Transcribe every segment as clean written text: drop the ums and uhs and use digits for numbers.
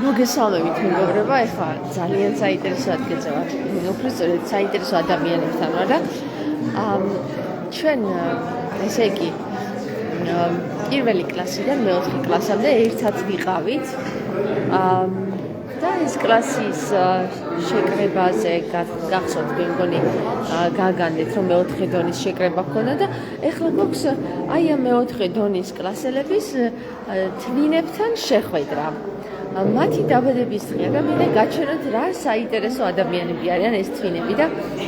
მოგესალმებით მეგობრებო, ეხლა ძალიან საინტერესო ადგილზე ვარ. უფრო სწორედ საინტერესო ადამიანებთან ვარ და ჩვენ ესე იგი პირველი კლასიდან მეოთხე კლასამდე ერთად ვიყავით. და ეს კლასის შეკრებაზე გახსოვთ, მე მგონი გაგანდეთ, რომ მეოთხე დონის შეკრება ჰქონდა და ეხლა გვაქვს აი ამ მეოთხე დონის კლასელების თვინებთან შეხვედრა. მათი დაბადების დღეა და მინდა გაჩვენოთ რა საინტერესო ადამიანები არიან ეს თვინები და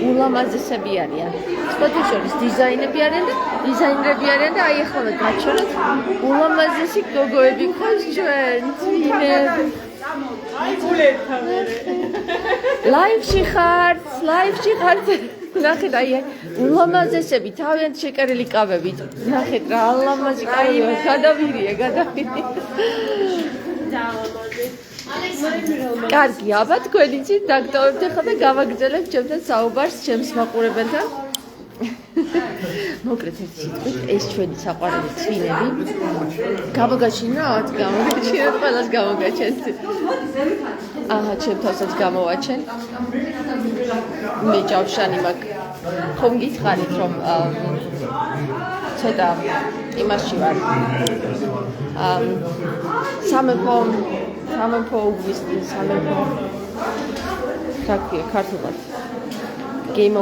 ულამაზესები არიან. სხვათა შორის დიზაინერები არიან და აი ახლა გაჩვენოთ ულამაზესი გოგოები ყავს ჩვენ თვინები. ლაივში ხართ. ნახეთ აი ულამაზესები თავიანთ შეკერილი კავებით. ნახეთ რა ალამაზი კავია, გადავირია. კარგი, აბა თქვენ იცით დაგტოვებთ ახლა და გავაგრძელებთ ჩემთან საუბარს ჩემს მაყურებელთან. მოკლედ ერთი სიტყვით ეს ჩვენი საყვარელი თვინები. გამოგაჩინოთ, ყველას გამოგაჩენთ. ჩემ თავსაც გამოვაჩენ. მე ჯავშანი მაქვს. ხომ გითხარით რომ ცოტა იმაში ვარ. სამეფო რა ქვია ქართულად Game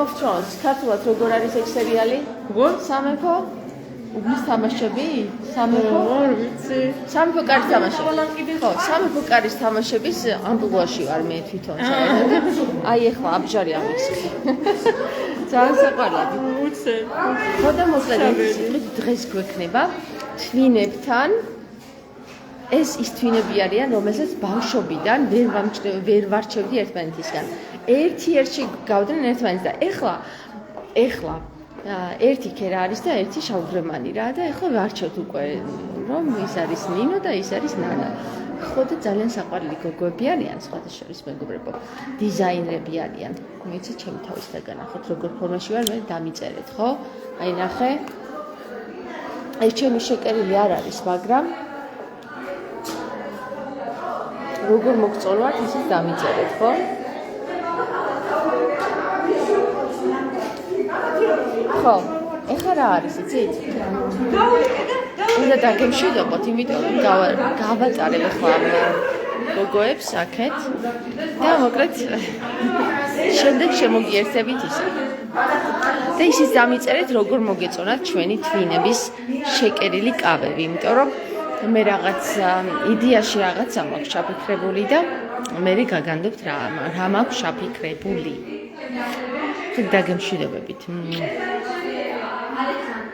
of Thrones ქართულად როგორ არის ეს სერიალი? სამეფო უბნის თამაშები? სამეფო კარის თამაშები. ხო, სამეფო კარის თამაშების ამპლუაში ვარ მე თვითონ საერთოდ. აი ახლა აბჯარი ამისხი. ძალიან საყვარელი. ხო და მოკლედ დღეს გვექნება თვინებთან. ეს ის თვინები არიან, რომელსაც ბავშვობიდან ვერ ვარჩევდი ერთმანეთისგან. ერთ-ერთში გავდნენ ერთმანეთს და ეხლა ერთი ქერა არის და ერთი შავგრემანი რა და ეხლა ვარჩევთ უკვე რომ ის არის ნინო და ის არის ნანა. ხო და ძალიან საყვარელი გოგოები არიან, სხვათა შორის მეგობრებო. დიზაინერები არიან. მეცი ჩემი თავის დაგანახოთ როგორ ფორმაში ვარ, მე დამიწერეთ, ხო? აი ნახე. ეს ჩემი შეკერილი არ არის, მაგრამ როგორ მოგწონვართ, ისიც დამიწერეთ, ხო? ხო, ეხლა რა არის, იცით? უნდა დაგემშვიდობოთ, იმიტომ რომ გავაწარებ ახლა გოგოებს აქეთ და მოკლედ შემდეგ შემოგიერთებით ისე. და ისიც დამიწერეთ, როგორ მოგეწონათ ჩვენი თვინების შეკერილი კავები, იმიტომ რომ მე რაღაც იდეაში რაღაცა მაქვს ჩაფიქრებული და მე გაგანდობთ რა მაქვს ჩაფიქრებული. დაგემშვიდობებით.